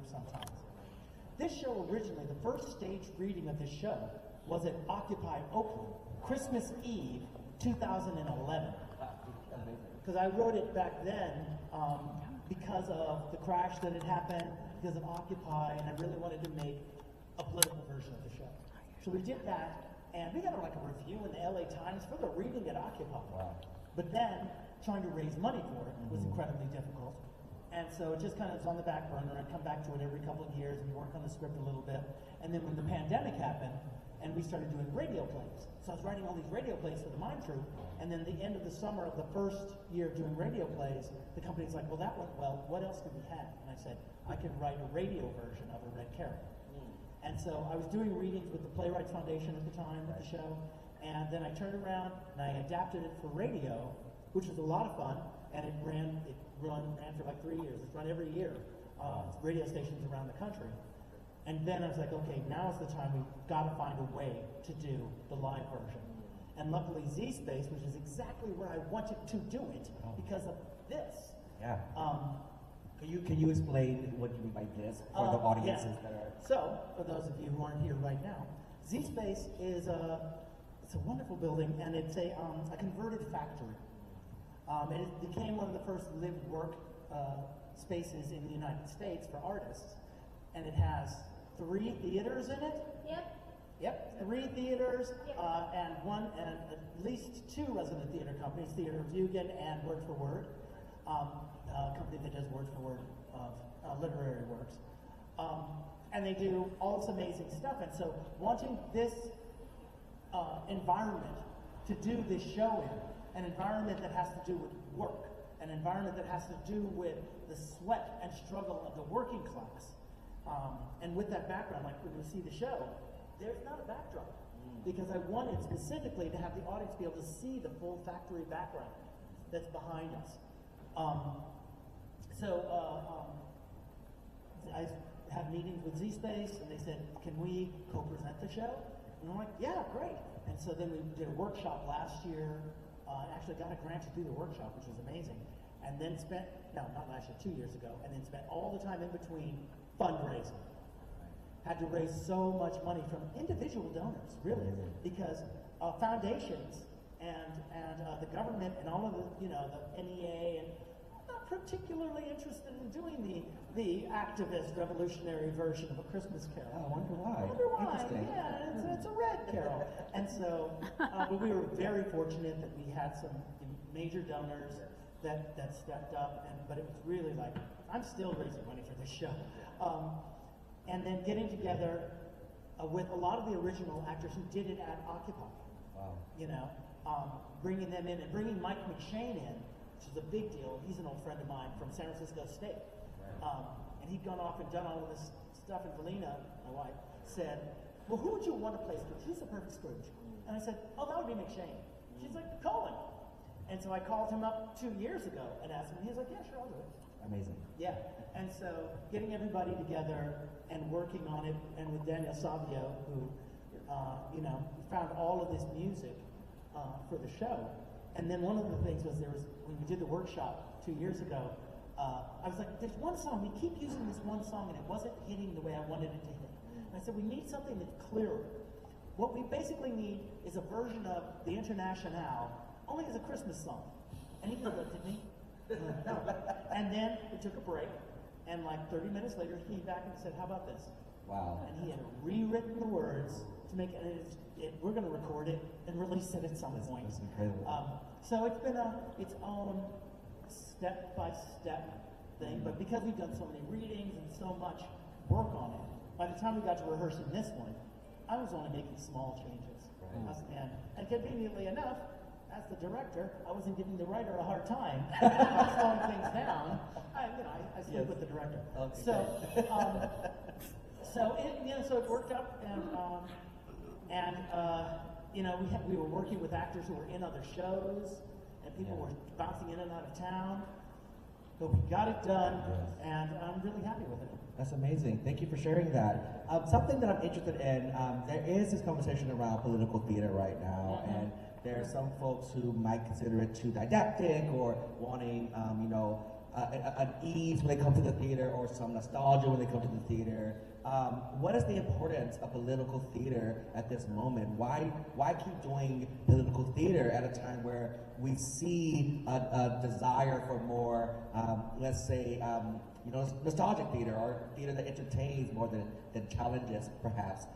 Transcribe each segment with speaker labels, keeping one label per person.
Speaker 1: group sometimes. This show originally, the first staged reading of this show was at Occupy Oakland, Christmas Eve, 2011. Because I wrote it back then because of the crash that had happened, because of Occupy, and I really wanted to make a political version of the show. So we did that, and we got like a review in the LA Times for the reading at Occupy. Wow. But then, trying to raise money for it was incredibly difficult. And so it just kind of was on the back burner. I'd come back to it every couple of years and work on the script a little bit. And then when the pandemic happened, and we started doing radio plays. So I was writing all these radio plays for the Mime Troup, and then the end of the summer of the first year of doing radio plays, the company's like, well, that went well, what else do we have? And I said, I can write a radio version of A Red Carrot. And so I was doing readings with the Playwrights Foundation at the time with the show, and then I turned around and I adapted it for radio, which was a lot of fun, and it ran for like 3 years. It's run every year, radio stations around the country. And then I was like, okay, now's the time we've got to find a way to do the live version. And luckily Z Space, which is exactly where I wanted to do it because of this.
Speaker 2: Yeah. Can you explain what you mean by this for the audiences that are...
Speaker 1: So, for those of you who aren't here right now, Z Space is it's a wonderful building, and it's a converted factory. And it became one of the first lived work spaces in the United States for artists. And it has 3 theaters in it. Yep, 3 theaters, and at least 2 resident theater companies, Theater of Eugen and Word for Word, a company that does word for word of literary works. And they do all this amazing stuff. And so wanting this environment to do this show in, an environment that has to do with work, an environment that has to do with the sweat and struggle of the working class. And with that background, like when you see the show, there's not a backdrop. Because I wanted specifically to have the audience be able to see the full factory background that's behind us. I had meetings with Z Space, and they said, can we co-present the show? And I'm like, yeah, great. And so then we did a workshop last year, actually got a grant to do the workshop, which was amazing. And then spent, no, not last year, 2 years ago, and then spent all the time in between fundraising. Had to raise so much money from individual donors, really, because foundations and the government and all of the, the NEA, and not particularly interested in doing the activist revolutionary version of A Christmas Carol.
Speaker 2: Oh, I wonder why.
Speaker 1: I wonder why.
Speaker 2: Interesting.
Speaker 1: Yeah, it's a red carol. And so, but we were very fortunate that we had some major donors that stepped up, but it was really like, I'm still raising money for this show. And then getting together with a lot of the original actors who did it at Occupy. Wow. Bringing them in and bringing Mike McShane in, which is a big deal. He's an old friend of mine from San Francisco State. Right. And he'd gone off and done all of this stuff, and Valina, my wife, said, well, who would you want to play Scrooge? Who's the perfect Scrooge? And I said, oh, that would be McShane. She's like, Colin. And so I called him up 2 years ago and asked him, and he was like, yeah, sure, I'll do it.
Speaker 2: Amazing.
Speaker 1: Yeah, and so getting everybody together and working on it, and with Daniel Savio, who, found all of this music for the show. And then one of the things was when we did the workshop 2 years ago, I was like, there's one song, we keep using this one song and it wasn't hitting the way I wanted it to hit. And I said, we need something that's clearer. What we basically need is a version of the Internationale, only as a Christmas song. And he just looked at me. No. And then we took a break, and like 30 minutes later, he came back and said, how about this?
Speaker 2: Wow.
Speaker 1: And he had rewritten the words to make it, we're going to record it and release it at some point.
Speaker 2: That's incredible.
Speaker 1: So it's been its own step-by-step thing, but because we've done so many readings and so much work on it, by the time we got to rehearsing this one, I was only making small changes. Right. And conveniently enough, as the director, I wasn't giving the writer a hard time by slowing things down. I sleep with the director. Okay. So it worked out, and we were working with actors who were in other shows, and people were bouncing in and out of town. But we got it done, and I'm really happy with it.
Speaker 2: That's amazing. Thank you for sharing that. Something that I'm interested in, there is this conversation around political theater right now, and there are some folks who might consider it too didactic or wanting, an ease when they come to the theater or some nostalgia when they come to the theater. What is the importance of political theater at this moment? Why keep doing political theater at a time where we see a desire for more, let's say, nostalgic theater or theater that entertains more than challenges, perhaps?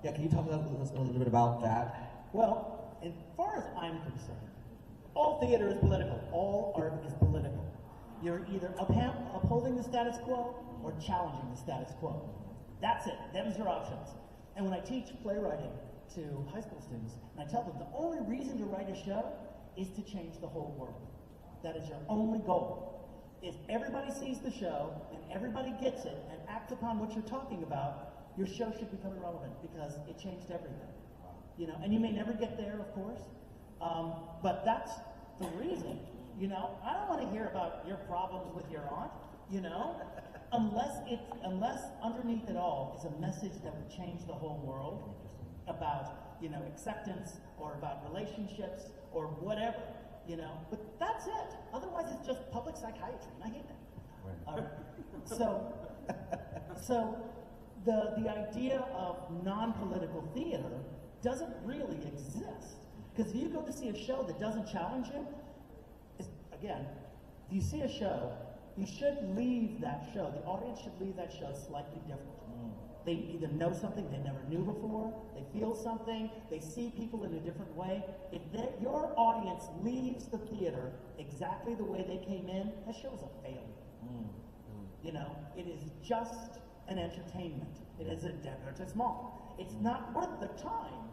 Speaker 2: Yeah, can you talk a little bit about that?
Speaker 1: Well, as far as I'm concerned, all theater is political. All art is political. You're either upholding the status quo or challenging the status quo. That's it. Them's your options. And when I teach playwriting to high school students, and I tell them the only reason to write a show is to change the whole world. That is your only goal. If everybody sees the show and everybody gets it and acts upon what you're talking about, your show should become irrelevant because it changed everything. You know, and you may never get there, of course, but that's the reason. You know, I don't want to hear about your problems with your aunt, you know, unless underneath it all is a message that would change the whole world about, you know, acceptance or about relationships or whatever, you know. But that's it. Otherwise, it's just public psychiatry, and I hate that. Right. So the idea of non-political theater doesn't really exist. Because if you go to see a show that doesn't challenge you, again, if you see a show, you should leave that show, the audience should leave that show slightly different. They either know something they never knew before, they feel something, they see people in a different way. If your audience leaves the theater exactly the way they came in, that show is a failure. You know, it is just an entertainment. It is a divertissement. It's not worth the time.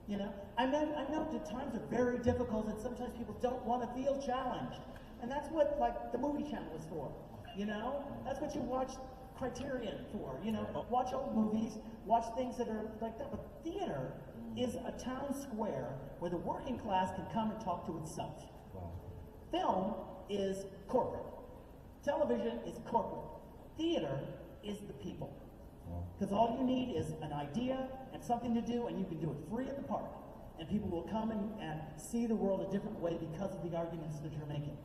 Speaker 1: You know, I know that times are very difficult and sometimes people don't want to feel challenged. And that's what, like, the movie channel is for. You know, that's what you watch Criterion for. You know, watch old movies, watch things that are like that. But theater is a town square where the working class can come and talk to itself. Film is corporate. Television is corporate. Theater is the people. Because all you need is an idea and something to do, and you can do it free in the park. And people will come and see the world a different way because of the arguments that you're making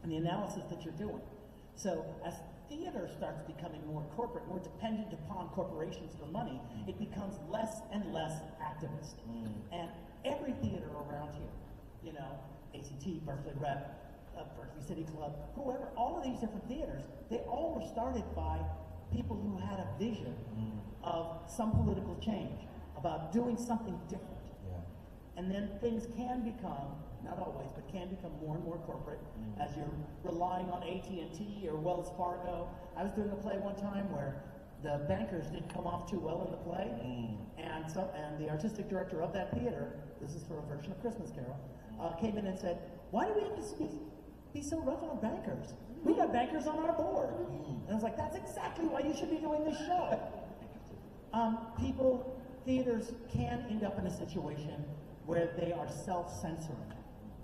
Speaker 1: and the analysis that you're doing. So as theater starts becoming more corporate, more dependent upon corporations for money, it becomes less and less activist. And every theater around here, you know, ACT, Berkeley Rep, Berkeley City Club, whoever, all of these different theaters, they all were started by people who had a vision of some political change, about doing something different. And then things can become, not always, but can become more and more corporate as you're relying on AT&T or Wells Fargo. I was doing a play one time where the bankers didn't come off too well in the play, and the artistic director of that theater, this is for a version of Christmas Carol, came in and said, "Why do we have to be so rough on bankers? We got bankers on our board." And I was like, that's exactly why you should be doing this show. Theaters can end up in a situation where they are self-censoring.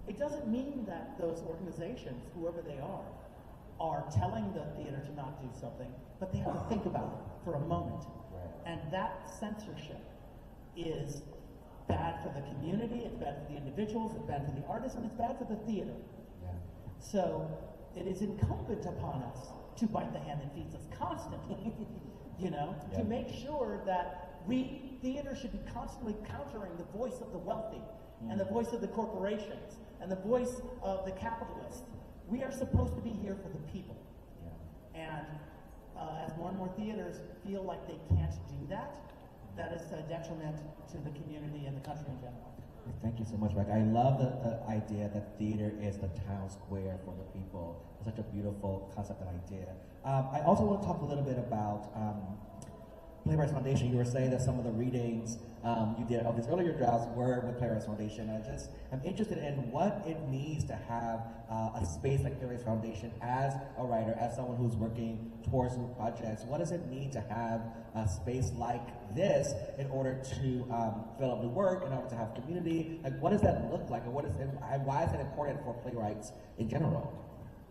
Speaker 1: It doesn't mean that those organizations, whoever they are telling the theater to not do something, but they have to think about it for a moment. And that censorship is bad for the community, it's bad for the individuals, it's bad for the artists, and it's bad for the theater. So it is incumbent upon us to bite the hand that feeds us constantly, you know, to make sure that theater should be constantly countering the voice of the wealthy and the voice of the corporations and the voice of the capitalists. We are supposed to be here for the people. And as more and more theaters feel like they can't do that, that is a detriment to the community and the country in general.
Speaker 2: Thank you so much, Mike. I love the idea that theater is the town square for the people. It's such a beautiful concept and idea. I also want to talk a little bit about Playwrights Foundation. You were saying that some of the readings you did of these earlier drafts were with Playwrights Foundation. I'm interested in what it means to have a space like Playwrights Foundation as a writer, as someone who's working towards new projects. What does it mean to have a space like this in order to fill up the work, in order to have community? Like, what does that look like, and why is that important for playwrights in general?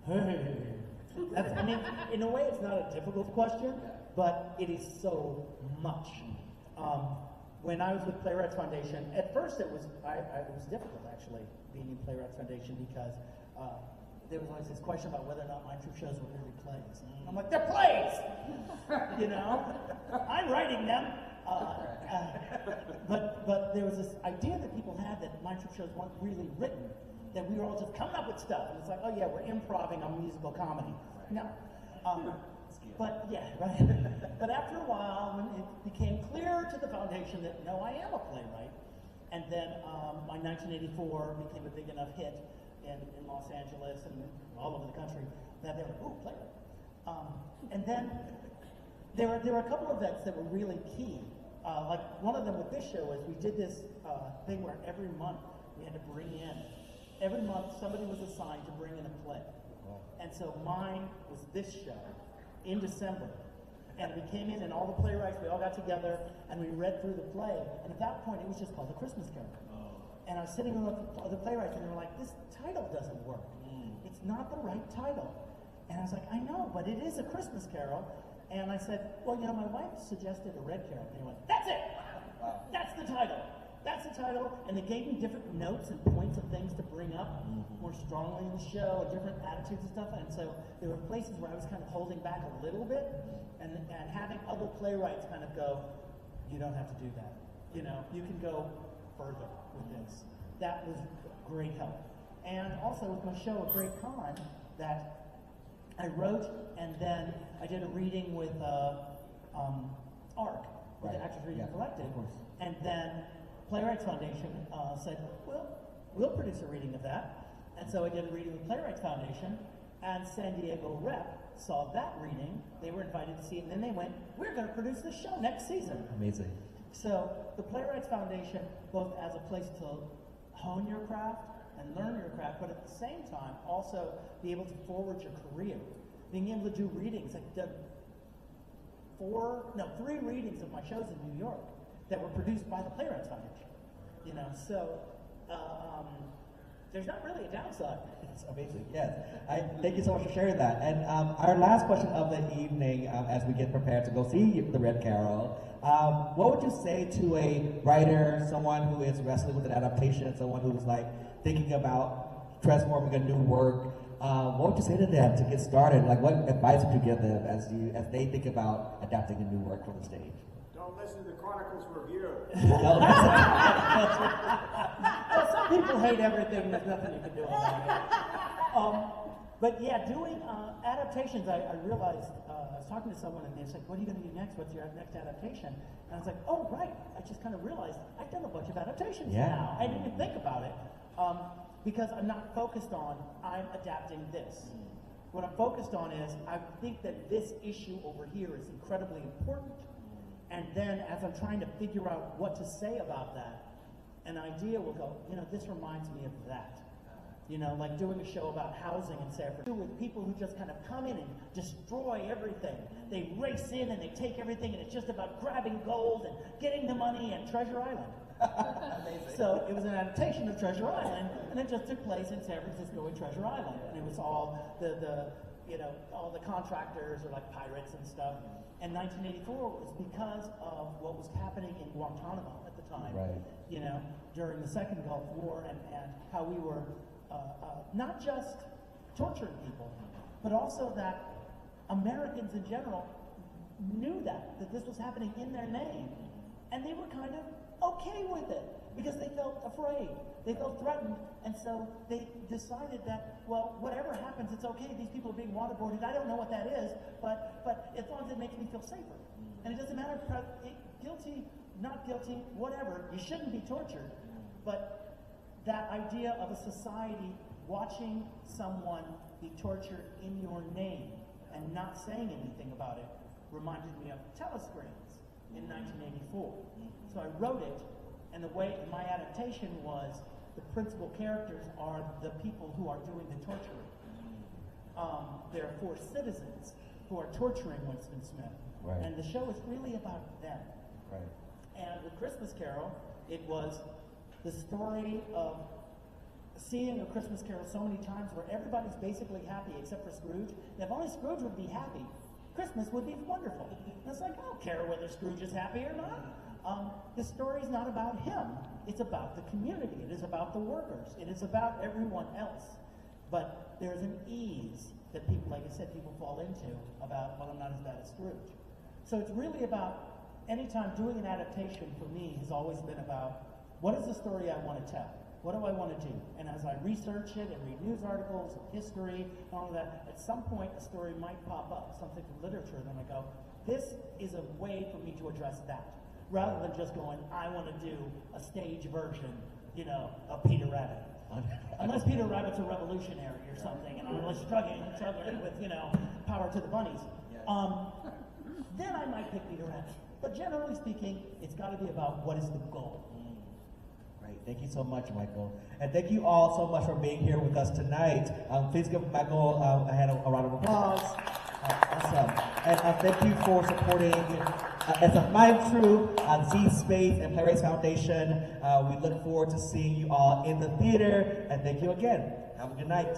Speaker 1: I mean, in a way, it's not a difficult question, but it is so much. When I was with Playwrights Foundation, at first it was difficult actually being in Playwrights Foundation because there was always this question about whether or not my troupe shows were really plays. I'm like, they're plays! You know? I'm writing them. But there was this idea that people had that my troupe shows weren't really written, that we were all just coming up with stuff. And it's like, oh yeah, we're improving on musical comedy. No. But yeah, right. But after a while, when it became clear to the foundation that no, I am a playwright, and then my 1984 became a big enough hit in Los Angeles and all over the country that they were, ooh, playwright. And then there were a couple of events that were really key. Like one of them with this show is we did this thing where every month we had to bring in, every month somebody was assigned to bring in a play. And so mine was this show in December. And we came in and all the playwrights, we all got together and we read through the play. And at that point it was just called The Christmas Carol. And I was sitting with the playwrights and they were like, this title doesn't work. It's not the right title. And I was like, I know, but it is a Christmas Carol. And I said, well, you know, my wife suggested a Red Carol. And they went, that's it! That's the title. That's the title. And they gave me different notes and points of things to bring up more strongly in the show, and different attitudes and stuff. And so there were places where I was kind of holding back a little bit and having other playwrights kind of go, you don't have to do that. You know, you can go further with this. That was great help. And also with my show, A Great Con, that I wrote, and then I did a reading with ARC, with the Actors Reading Collective, and then Playwrights Foundation said, well, we'll produce a reading of that. And so I did a reading with Playwrights Foundation, and San Diego Rep saw that reading. They were invited to see it, and then they went, we're going to produce this show next season.
Speaker 2: Amazing.
Speaker 1: So the Playwrights Foundation, both as a place to hone your craft and learn your craft, but at the same time also be able to forward your career. Being able to do readings. I've done 3 readings of my shows in New York that were produced by the Playwrights Foundation. You know, so there's not really a downside.
Speaker 2: It's amazing, yes. Thank you so much for sharing that. And our last question of the evening, as we get prepared to go see the Red Carol, what would you say to a writer, someone who is wrestling with an adaptation, someone who's like thinking about transforming a new work? What would you say to them to get started? Like, what advice would you give them as they think about adapting a new work for the stage?
Speaker 3: Don't listen to Chronicles Review.
Speaker 1: Well, some people hate everything. There's nothing you can do about it. But yeah, doing adaptations, I realized, I was talking to someone and they said, what are you going to do next? What's your next adaptation? And I was like, oh, right. I just kind of realized I've done a bunch of adaptations now. I didn't even think about it. Because I'm not focused on, I'm adapting this. What I'm focused on is, I think that this issue over here is incredibly important. And then as I'm trying to figure out what to say about that, an idea will go, you know, this reminds me of that. You know, like doing a show about housing in San Francisco with people who just kind of come in and destroy everything. They race in and they take everything and it's just about grabbing gold and getting the money and Treasure Island. So it was an adaptation of Treasure Island, and it just took place in San Francisco and Treasure Island, and it was all all the contractors are like pirates and stuff. And 1984 was because of what was happening in Guantanamo at the time, you know, during the Second Gulf War, and how we were not just torturing people, but also that Americans in general knew that this was happening in their name, and they were kind of okay with it because they felt afraid, they felt threatened, and so they decided that, well, whatever happens, it's okay. These people are being waterboarded. I don't know what that is, but as long as it makes me feel safer, and it doesn't matter guilty, not guilty, whatever. You shouldn't be tortured, but that idea of a society watching someone be tortured in your name and not saying anything about it reminded me of telescreens in 1984. So I wrote it, and the way my adaptation was, the principal characters are the people who are doing the torturing. There are 4 citizens who are torturing Winston Smith, and the show is really about them. And with Christmas Carol, it was the story of seeing A Christmas Carol so many times where everybody's basically happy except for Scrooge. And if only Scrooge would be happy, Christmas would be wonderful. And it's like, I don't care whether Scrooge is happy or not. The story is not about him. It's about the community. It is about the workers. It is about everyone else. but there's an ease that people, like I said, people fall into about, well, I'm not as bad as Scrooge. So it's really about, anytime doing an adaptation for me has always been about, what is the story I want to tell? What do I want to do? And as I research it and read news articles and history and all of that, at some point a story might pop up, something from literature, then I go, this is a way for me to address that. Rather than just going, I want to do a stage version, you know, of Peter Rabbit. Unless Peter Rabbit's a revolutionary or something, and I'm really struggling with, you know, power to the bunnies. Then I might pick Peter Rabbit. But generally speaking, it's got to be about what is the goal.
Speaker 2: Great. Thank you so much, Michael. And thank you all so much for being here with us tonight. Please give Michael a round of applause. Awesome. And thank you for supporting as a Mime Troup, Z Space, and Playwrights Foundation. We look forward to seeing you all in the theater. And thank you again. Have a good night.